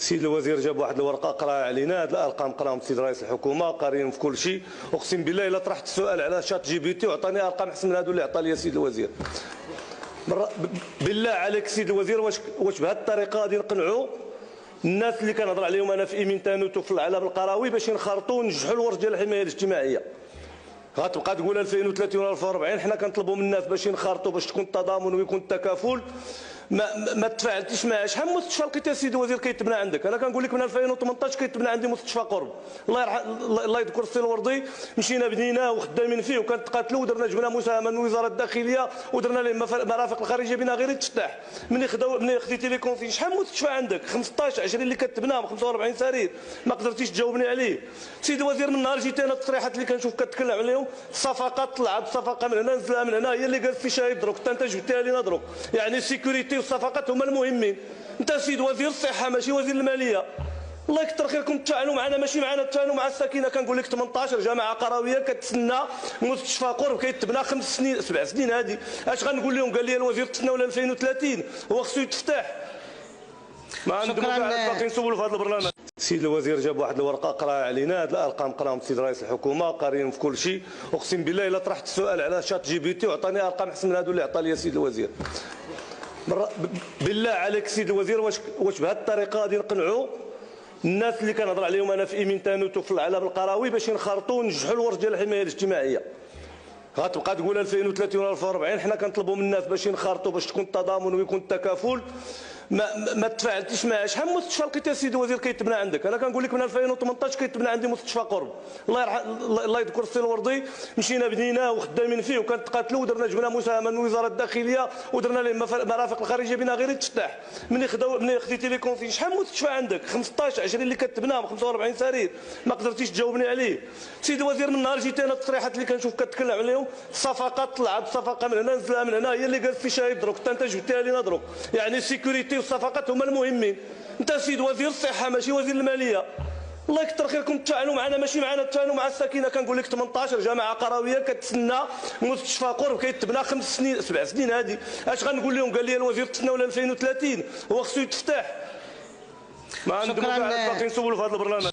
السيد الوزير جاب واحد الورقه قراها علينا، هاد الارقام قراهم السيد رئيس الحكومه، قاريهم في كل شيء. اقسم بالله الا طرحت السؤال على شات جي بي تي وعطاني ارقام احسن من هادو اللي عطا لي السيد الوزير. بالله عليك السيد الوزير، واش بهذه الطريقه غادي نقنعوا الناس اللي كنهضر عليهم انا في ايمين تانوت وفي العلب القروي باش ينخرطوا ونجحوا الورش ديال الحمايه الاجتماعيه؟ غتبقى تقول 2030 ولا 2040. حنا كنطلبوا من الناس باش ينخرطوا، باش تكون التضامن ويكون التكافل. ما تفاعلتيش معاه. شحال من مستشفى لقيتي السيد الوزير كيتبنى عندك؟ انا كنقول لك من 2018 كيتبنى عندي مستشفى قرب، الله يذكر السي الوردي، مشينا بنيناه وخدامين فيه وكنتقاتلوا ودرنا جبنا مساهمه من وزاره الداخليه ودرنا لهم مرافق الخارجيه بنا غير يتفتح. ملي خديتي لي كونسي شحال من مستشفى عندك؟ 15 20 اللي كتبناهم 45 سرير، ما قدرتيش تجاوبني عليه. السيد الوزير من نهار جيتي انا التصريحات اللي كنشوف كتكلم عليهم، الصفقات طلعت صفقه من هنا نزلها من هنا، هي اللي جالس في شايب دروك، انت جبتيها لينا دروك. يعني السيكوريتي والصفقات هما المهمين. انت سيد وزير الصحه ماشي وزير الماليه. الله يكثر خيركم تفاعلوا معنا، ماشي معنا تفاعلوا مع الساكنه. كنقول لك 18 جامعه قرويه كتسنى مستشفى قرب كيتبنى 5 سنين 7 سنين. هذه اش غنقول لهم؟ قال لي الوزير تسنى ولا 2030 هو خصو يتفتح. ما عندهم باقي نسولوا في هذا البرنامج. السيد الوزير جاب واحد الورقه قراها علينا، هاد الارقام قراهم السيد رئيس الحكومه، قاريهم في كل شيء. اقسم بالله الا طرحت السؤال على شات جي بي تي وعطاني ارقام احسن من هادو اللي عطا لي السيد الوزير. بالله عليك السيد الوزير، واش بهذه الطريقه غادي نقنعوا الناس اللي كنهضر عليهم انا في ايمين تانوت وفي العلب القروي باش ينخرطوا ونجحوا الورش ديال الحمايه الاجتماعيه؟ غتبقى تقول 2030 ولا 2040. حنا كنطلبوا من الناس باش ينخرطوا، باش تكون التضامن ويكون التكافل. ما تفاعلتيش معاه. شحال من مستشفى لقيتي السيد الوزير كيتبنى عندك؟ انا كنقول لك من 2018 كيتبنى عندي مستشفى قرب، الله يذكر السي الوردي، مشينا بنيناه وخدامين فيه وكنتقاتلوا ودرنا جبنا مساهمه من وزاره الداخليه ودرنا لهم مرافق الخارجيه بنا غير يتفتح. ملي خديتي لي كونسي شحال من مستشفى عندك؟ 15 20 اللي كتبناهم 45 سرير، ما قدرتيش تجاوبني عليه. سيد الوزير من نهار جيتي انا التصريحات اللي كنشوف كتكلم عليهم، الصفقات طلعت صفقه من هنا نزلها من هنا، هي اللي جالس في شايب دروك، انت جبتيها لينا دروك. يعني السيكوريتي والصفقات هما المهمين. انت سيد وزير الصحه ماشي وزير الماليه. الله يكثر خيركم تفاعلوا معنا، ماشي معنا تفاعلوا مع الساكنه. كنقول لك 18 جامعه قرويه كتسنى مستشفى قرب كيتبنى 5 سنين 7 سنين. هذه اش غنقول لهم؟ قال لي الوزير تسنى ولا 2030 هو خصو يتفتح. ما عندهم باقي نسولوا في هذا البرنامج.